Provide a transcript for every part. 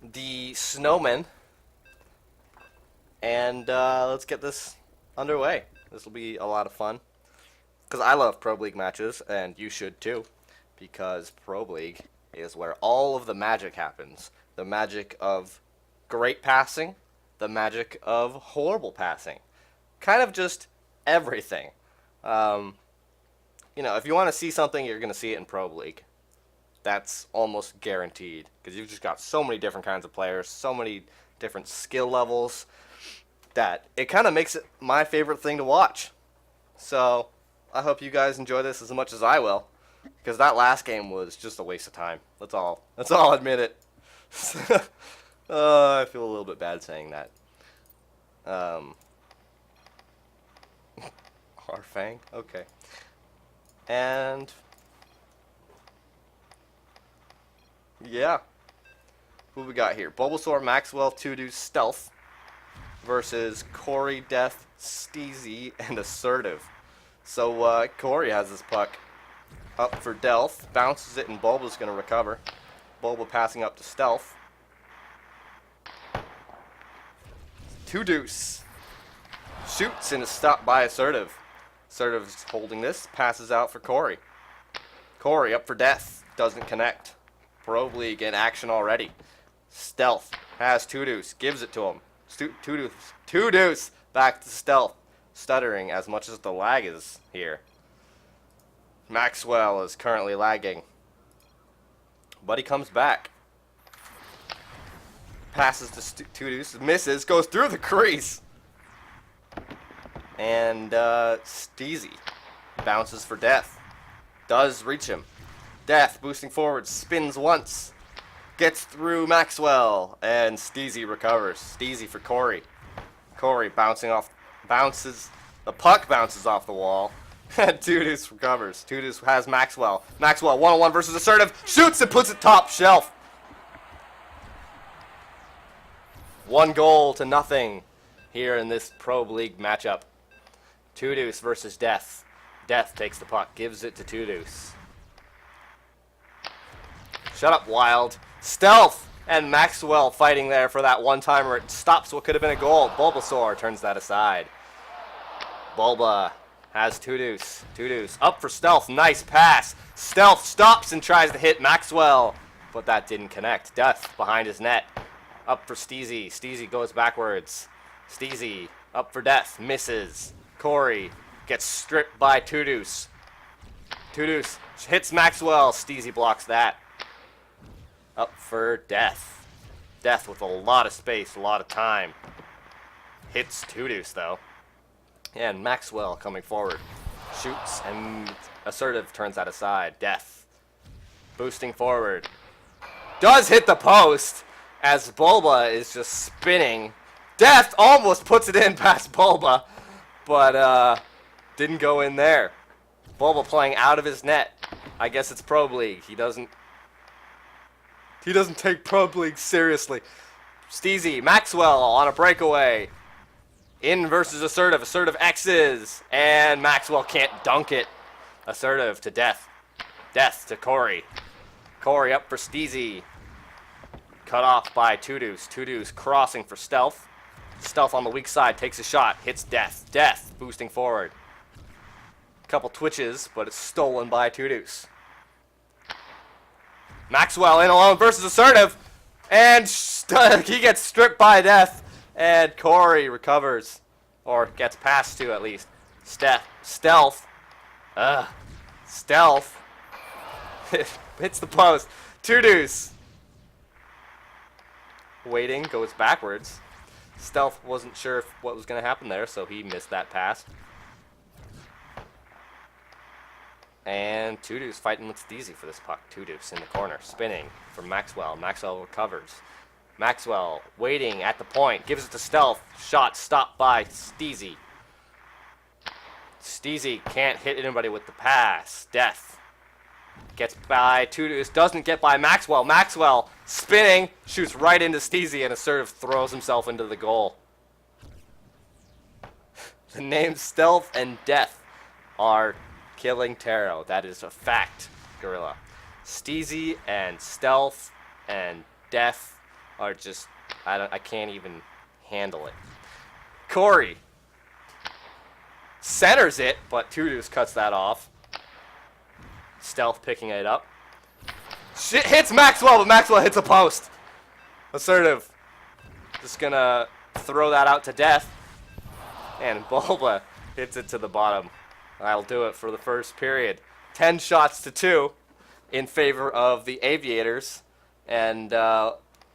the Snowmen, and let's get this underway. This will be a lot of fun, because I love Pro League matches, and you should too, because Pro League is where all of the magic happens. The magic of great passing, the magic of horrible passing. Kind of just everything. If you want to see something, you're going to see it in Pro League. That's almost guaranteed, because you've just got so many different kinds of players, so many different skill levels, that it kind of makes it my favorite thing to watch. So I hope you guys enjoy this as much as I will, because that last game was just a waste of time. I'll admit it. I feel a little bit bad saying that. Harfang? Okay. And yeah. Who we got here? Bulbasaur, Maxwell, Tudu, Stealth versus Corey, Death, Steezy, and Assertive. So Corey has this puck up for Delph, bounces it, and Bulba's going to recover. Bulba passing up to Stealth. Tudu shoots and is stopped by Assertive. Assertive's holding this, passes out for Corey. Corey up for Death, doesn't connect. Pro League in action already. Stealth has Tudu, gives it to him. Tudu back to Stealth, stuttering as much as the lag is here. Maxwell is currently lagging, but he comes back. Passes to Tudu, misses, goes through the crease. And Steezy bounces for Death. Does reach him. Death boosting forward, spins once. Gets through Maxwell, and Steezy recovers. Steezy for Corey. Corey bounces. The puck bounces off the wall. And Tudus recovers. Tudus has Maxwell. Maxwell one-on-one versus Assertive. Shoots and puts it top shelf. 1-0 here in this Pro League matchup. Tudus versus Death. Death takes the puck, gives it to Tudus. Shut up, Wild. Stealth and Maxwell fighting there for that one-timer. It stops what could have been a goal. Bulbasaur turns that aside. Bulba has Tudus. Tudus up for Stealth. Nice pass. Stealth stops and tries to hit Maxwell, but that didn't connect. Death behind his net. Up for Steezy. Steezy goes backwards. Steezy up for Death. Misses. Corey gets stripped by Tudus. Tudus hits Maxwell. Steezy blocks that. Up for Death. Death with a lot of space, a lot of time. Hits Tudus, though. And Maxwell coming forward. Shoots, and Assertive turns that aside. Death boosting forward. Does hit the post, as Bulba is just spinning. Death almost puts it in past Bulba, but didn't go in there. Bulba playing out of his net. I guess it's Pro League. He doesn't take Pro League seriously. Steezy, Maxwell on a breakaway. In versus Assertive. Assertive X's. And Maxwell can't dunk it. Assertive to Death. Death to Corey. Corey up for Steezy. Cut off by Tudus. Tudus crossing for Stealth. Stealth on the weak side takes a shot. Hits Death. Death boosting forward. Couple twitches, but it's stolen by Tudus. Maxwell in alone versus Assertive. And he gets stripped by Death. And Corey recovers. Or gets passed to, at least. Stealth. Stealth. Hits the post. Tudus. Waiting, goes backwards. Stealth wasn't sure what was going to happen there, so he missed that pass. And Tudus fighting with Steezy for this puck. Tudus in the corner, spinning for Maxwell. Maxwell recovers. Maxwell waiting at the point, gives it to Stealth. Shot stopped by Steezy. Steezy can't hit anybody with the pass. Death gets by Tudus, doesn't get by Maxwell. Maxwell spinning, shoots right into Steezy, and Assertive throws himself into the goal. The names Stealth and Death are killing Taro. That is a fact, Gorilla. Steezy and Stealth and Death are just, I can't even handle it. Corey centers it, but Tudus cuts that off. Stealth picking it up. Shit hits Maxwell, but Maxwell hits a post. Assertive. Just gonna throw that out to death. And Bulba hits it to the bottom. That'll do it for the first period. 10 shots to 2 in favor of the Aviators. And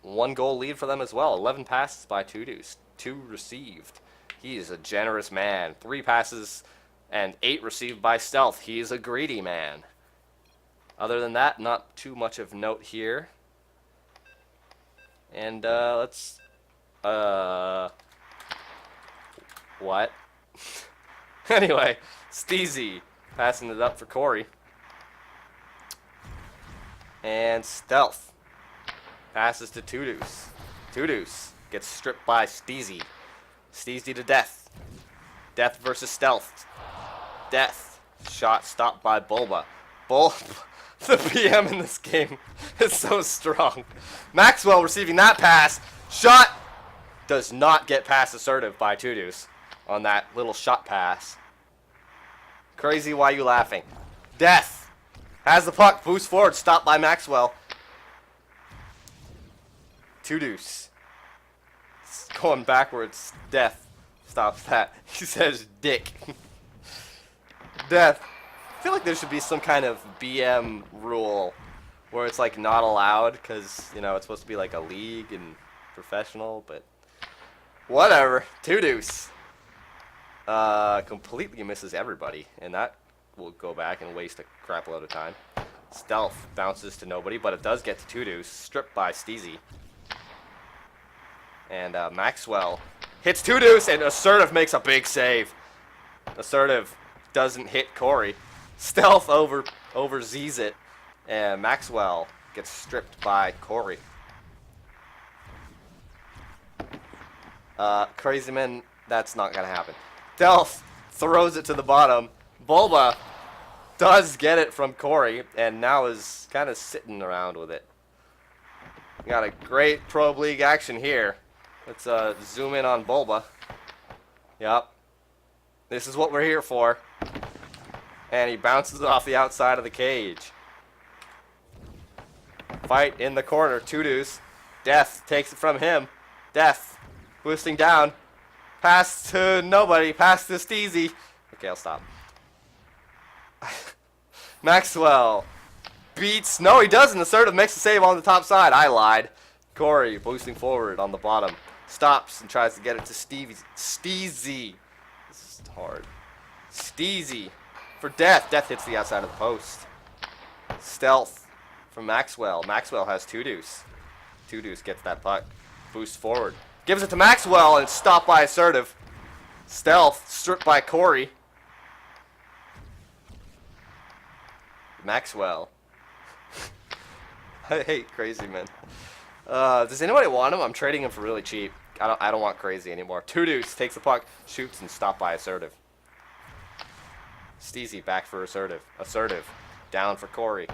1 goal lead for them as well. 11 passes by Tudus. 2 received. He is a generous man. 3 passes and 8 received by Stealth. He is a greedy man. Other than that, not too much of note here. And let's... What? Anyway, Steezy passing it up for Corey. And Stealth passes to Tudus. Tudus gets stripped by Steezy. Steezy to Death. Death versus Stealth. Death. Shot stopped by Bulba. The PM in this game is so strong. Maxwell receiving that pass. Shot does not get past Assertive by Tudus on that little shot pass. Crazy, why you laughing? Death has the puck. Boost forward. Stopped by Maxwell. Tudus. Going backwards. Death stops that. He says dick. Death. I feel like there should be some kind of BM rule where it's like not allowed because, you know, it's supposed to be like a league and professional, but whatever. Tudus completely misses everybody, and that will go back and waste a crap load of time. Stealth bounces to nobody, but it does get to Tudus, stripped by Steezy. And Maxwell hits Tudus, and Assertive makes a big save. Assertive doesn't hit Corey. Stealth over Z's it, and Maxwell gets stripped by Corey. Crazy Man, that's not gonna happen. Stealth throws it to the bottom. Bulba does get it from Corey, and now is kind of sitting around with it. Got a great Pro League action here. Let's zoom in on Bulba. Yep. This is what we're here for. And he bounces it off the outside of the cage. Fight in the corner. Tudus. Death takes it from him. Death boosting down. Pass to nobody. Pass to Steezy. Okay, I'll stop. Maxwell beats. No, he doesn't. Assertive makes the save on the top side. I lied. Corey boosting forward on the bottom. Stops and tries to get it to Steezy. This is hard. Steezy for Death. Death hits the outside of the post. Stealth from Maxwell. Maxwell has Tudus. Tudus gets that puck. Boosts forward. Gives it to Maxwell, and it's stopped by Assertive. Stealth stripped by Corey. Maxwell. I hate Crazy Man. Does anybody want him? I'm trading him for really cheap. I don't want Crazy anymore. Tudus takes the puck, shoots, and stopped by Assertive. Steezy back for Assertive. Assertive down for Corey.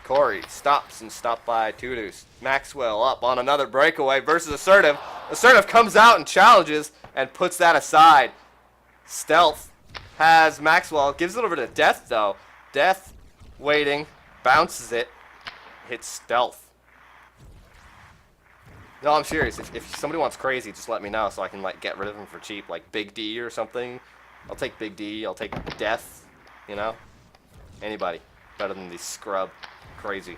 Corey stops and stopped by Tudus. Maxwell up on another breakaway versus Assertive. Assertive comes out and challenges and puts that aside. Stealth has Maxwell. Gives it over to Death, though. Death waiting. Bounces it. Hits Stealth. No, I'm serious. If somebody wants Crazy, just let me know so I can like get rid of him for cheap. Like Big D or something. I'll take Big D. I'll take Death. You know? Anybody. Better than the scrub. Crazy.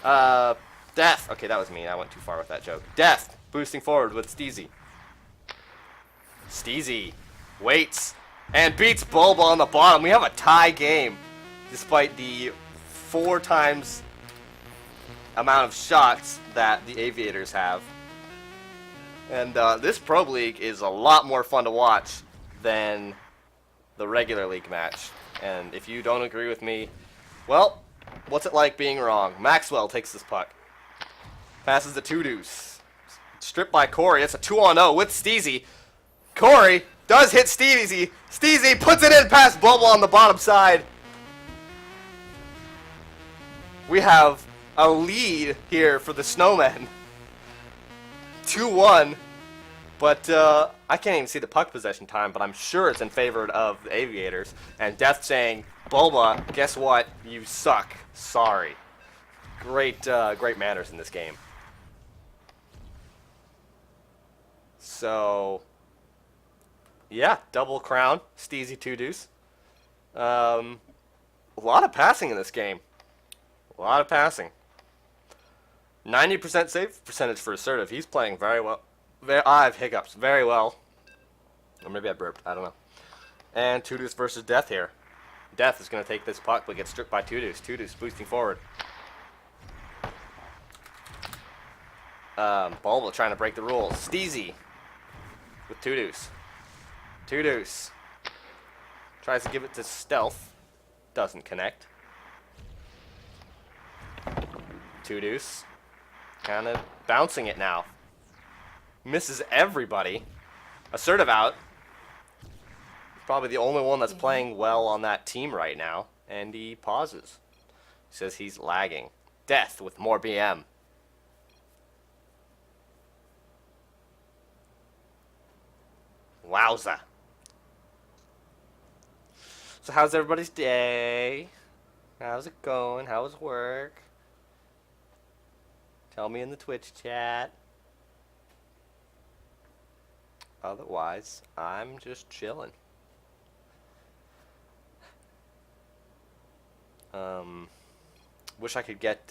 Death. Okay, that was me. I went too far with that joke. Death. Boosting forward with Steezy. Steezy waits and beats Bulba on the bottom. We have a tie game despite the 4 times amount of shots that the Aviators have. And this Pro League is a lot more fun to watch than the regular league match. And if you don't agree with me, well, what's it like being wrong? Maxwell takes this puck. Passes to Tudus. Stripped by Corey. It's a 2-on-0 with Steezy. Corey does hit Steezy. Steezy puts it in past Bulba on the bottom side. We have a lead here for the Snowmen. 2-1. But I can't even see the puck possession time, but I'm sure it's in favor of the Aviators. And Death saying, Bulba, guess what? You suck. Sorry. Great manners in this game. So, yeah, double crown, Steezy 2-deuce. A lot of passing in this game. A lot of passing. 90% save percentage for Assertive. He's playing very well. I have hiccups. Very well. Or maybe I burped. I don't know. And 2-deuce versus Death here. Death is going to take this puck, but gets stripped by 2-deuce. 2-deuce boosting forward. Bulba trying to break the rules. Steezy with 2-deuce. 2-deuce. Tries to give it to Stealth. Doesn't connect. 2-deuce. Kind of bouncing it now. Misses everybody. Assertive out. Probably the only one that's playing well on that team right now. And he pauses. Says he's lagging. Death with more BM. Wowza. So how's everybody's day? How's it going? How's work? Tell me in the Twitch chat. Otherwise, I'm just chilling. Wish I could get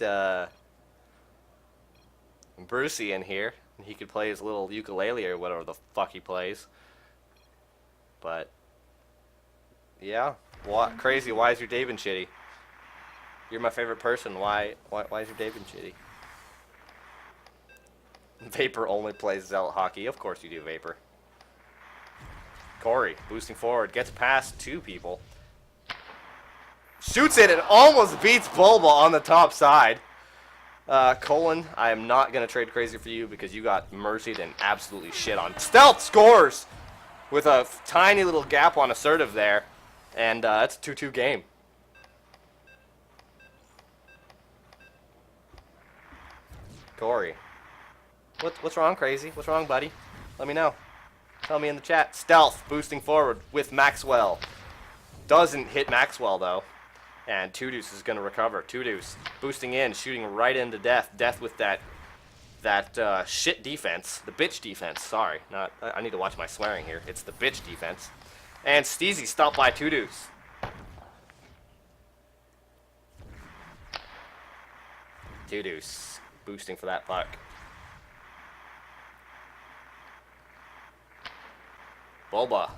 Brucey in here. He could play his little ukulele or whatever the fuck he plays. But yeah, what crazy? Why is your day been shitty? You're my favorite person. Why is your day been shitty? Vapor only plays Zealot hockey. Of course you do, Vapor. Corey boosting forward, gets past two people. Shoots it and almost beats Bulba on the top side. Colin, I am not going to trade crazy for you because you got mercied and absolutely shit on. Stealth scores with a tiny little gap on Assertive there. And it's a 2-2 game. Corey. What's wrong, Crazy? What's wrong, buddy? Let me know. Tell me in the chat. Stealth boosting forward with Maxwell. Doesn't hit Maxwell, though. And 2-deuce is going to recover. 2-deuce boosting in, shooting right into Death. Death with that shit defense. The bitch defense. Sorry. I need to watch my swearing here. It's the bitch defense. And Steezy stopped by 2-deuce. Two-deuce boosting for that puck. Bulba.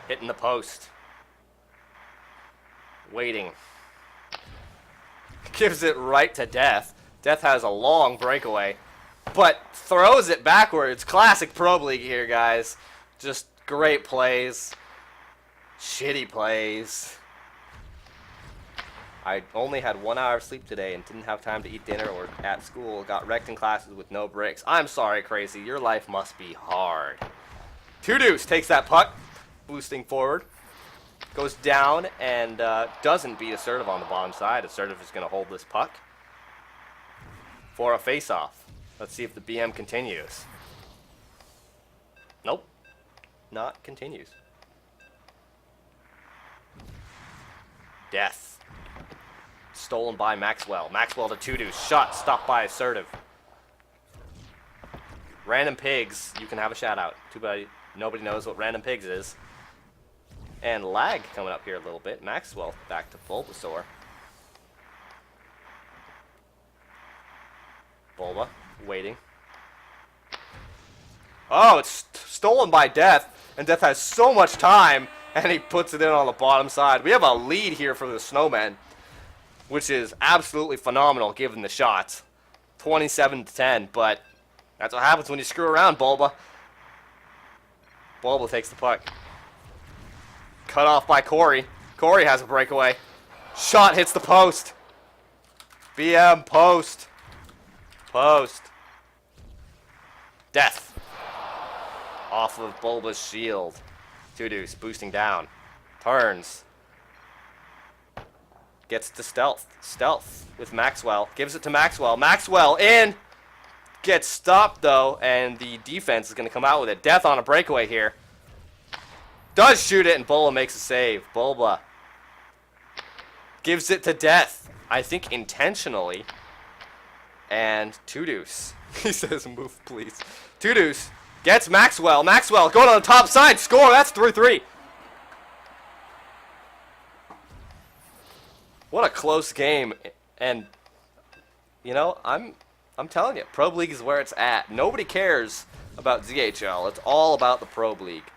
Hitting the post. Waiting. Gives it right to Death. Death has a long breakaway, but throws it backwards. Classic Pro League here, guys. Just great plays. Shitty plays. I only had 1 hour of sleep today and didn't have time to eat dinner or at school. Got wrecked in classes with no breaks. I'm sorry, Crazy. Your life must be hard. 2-deuce takes that puck. Boosting forward. Goes down and doesn't beat Assertive on the bottom side. Assertive is going to hold this puck for a face-off. Let's see if the BM continues. Nope. Not continues. Death. Stolen by Maxwell. Maxwell to 2-deuce. Shot stopped by Assertive. Random Pigs. You can have a shout out. Too bad nobody knows what Random Pigs is. And lag coming up here a little bit. Maxwell back to Bulbasaur. Bulba waiting. Oh, it's stolen by Death. And Death has so much time. And he puts it in on the bottom side. We have a lead here for the Snowmen, which is absolutely phenomenal given the shots. 27-10. But that's what happens when you screw around, Bulba. Bulba takes the puck. Cut off by Corey. Corey has a breakaway. Shot hits the post. BM post. Post. Death. Off of Bulba's shield. 2-deuce boosting down. Turns. Gets to Stealth. Stealth with Maxwell. Gives it to Maxwell. Maxwell in. Gets stopped, though, and the defense is going to come out with it. Death on a breakaway here. Does shoot it, and Bulba makes a save. Bulba gives it to Death. I think intentionally. And Two-Deuce. He says, move, please. Two-Deuce gets Maxwell. Maxwell going on the top side. Score. That's 3-3. What a close game. And, you know, I'm telling you, Pro League is where it's at. Nobody cares about ZHL. It's all about the Pro League.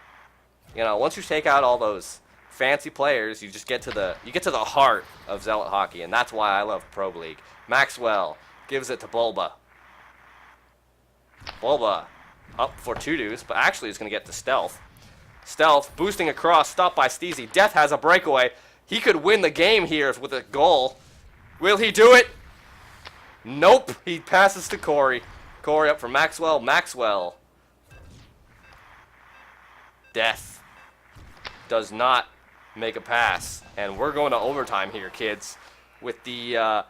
You know, once you take out all those fancy players, you just get to the heart of Zealot hockey, and that's why I love Pro League. Maxwell gives it to Bulba. Bulba up for Two-Deuce, but actually is going to get to Stealth. Stealth boosting across, stopped by Steezy. Death has a breakaway. He could win the game here with a goal. Will he do it? Nope. He passes to Corey. Corey up for Maxwell. Maxwell. Death does not make a pass. And we're going to overtime here, kids. With the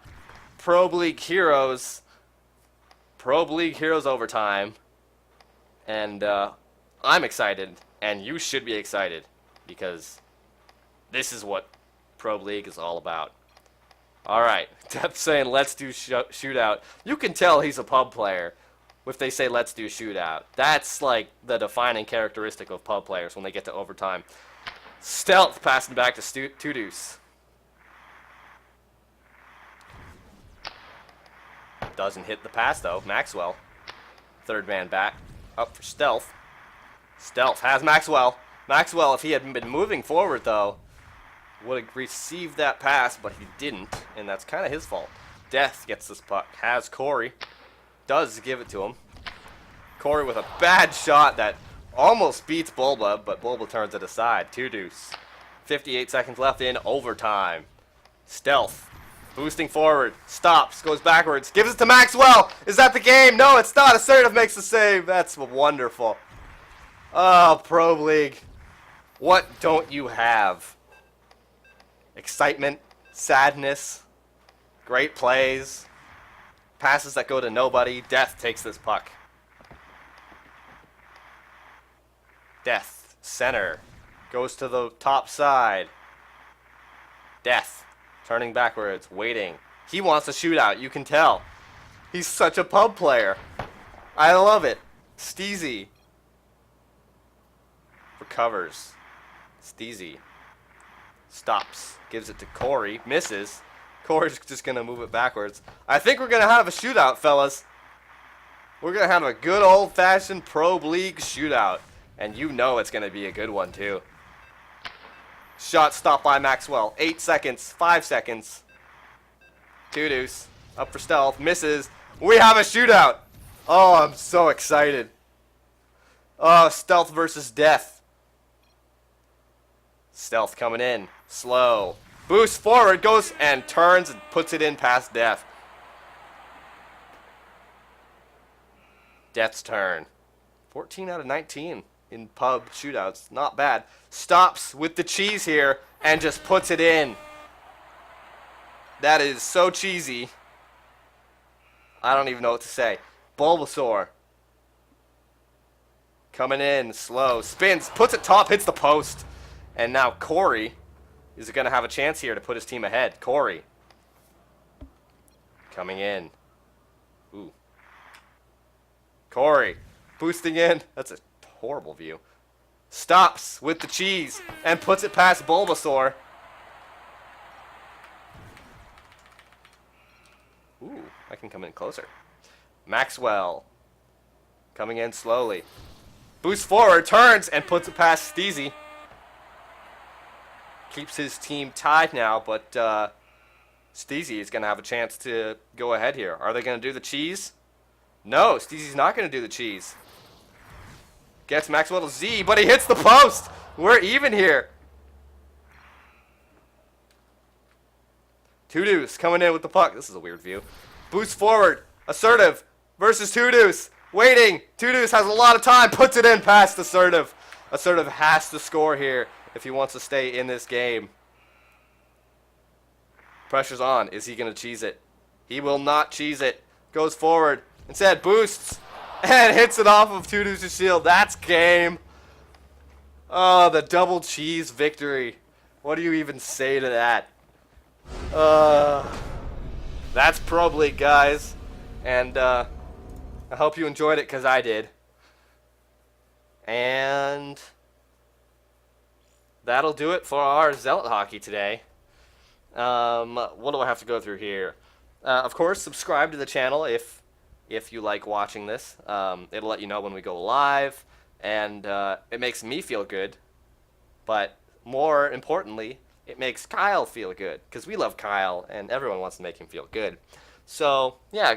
Pro League Heroes. Pro League Heroes overtime. And I'm excited. And you should be excited. Because this is what Pro League is all about. Alright, Death saying let's do shootout. You can tell he's a pub player if they say let's do shootout. That's like the defining characteristic of pub players when they get to overtime. Stealth passing back to Two-Deuce. Doesn't hit the pass though. Maxwell. Third man back. Up for Stealth. Stealth has Maxwell. Maxwell, if he had been moving forward though, would have received that pass, but he didn't, and that's kind of his fault. Death gets this puck. Has Corey. Does give it to him. Corey with a bad shot that almost beats Bulba, but Bulba turns it aside. Two-Deuce. 58 seconds left in overtime. Stealth. Boosting forward. Stops. Goes backwards. Gives it to Maxwell. Is that the game? No, it's not. Assertive makes the save. That's wonderful. Oh, Pro League. What don't you have? Excitement, sadness, great plays, passes that go to nobody. Death takes this puck. Death, center, goes to the top side. Death, turning backwards, waiting. He wants a shootout, you can tell. He's such a pub player. I love it. Steezy recovers. Steezy. Stops. Gives it to Corey. Misses. Corey's just going to move it backwards. I think we're going to have a shootout, fellas. We're going to have a good old-fashioned Pro League shootout. And you know it's going to be a good one, too. Shot stopped by Maxwell. 8 seconds. 5 seconds. Two-Deuce. Up for Stealth. Misses. We have a shootout. Oh, I'm so excited. Oh, Stealth versus Death. Stealth coming in. Slow. Boosts forward, goes and turns and puts it in past Death. Death's turn. 14 out of 19 in pub shootouts. Not bad. Stops with the cheese here and just puts it in. That is so cheesy. I don't even know what to say. Bulbasaur. Coming in. Slow. Spins. Puts it top. Hits the post. And now Corey is going to have a chance here to put his team ahead. Corey. Coming in. Ooh. Corey. Boosting in. That's a horrible view. Stops with the cheese and puts it past Bulbasaur. Ooh, I can come in closer. Maxwell. Coming in slowly. Boosts forward, turns, and puts it past Steezy. Keeps his team tied now, but Steezy is going to have a chance to go ahead here. Are they going to do the cheese? No, Steezy's not going to do the cheese. Gets Maxwell to Z, but he hits the post. We're even here. Two-Deuce coming in with the puck. This is a weird view. Boosts forward. Assertive versus Two-Deuce. Waiting. Two-Deuce has a lot of time. Puts it in past Assertive. Assertive has to score here if he wants to stay in this game. Pressure's on. Is he going to cheese it? He will not cheese it. Goes forward. Instead, boosts. And hits it off of Tudu's shield. That's game. Oh, the double cheese victory. What do you even say to that? That's Pro League, guys. And I hope you enjoyed it, because I did. And that'll do it for our Zealot hockey today. What do I have to go through here? Of course, subscribe to the channel if you like watching this. It'll let you know when we go live, and it makes me feel good. But more importantly, it makes Kyle feel good, because we love Kyle, and everyone wants to make him feel good. So, yeah.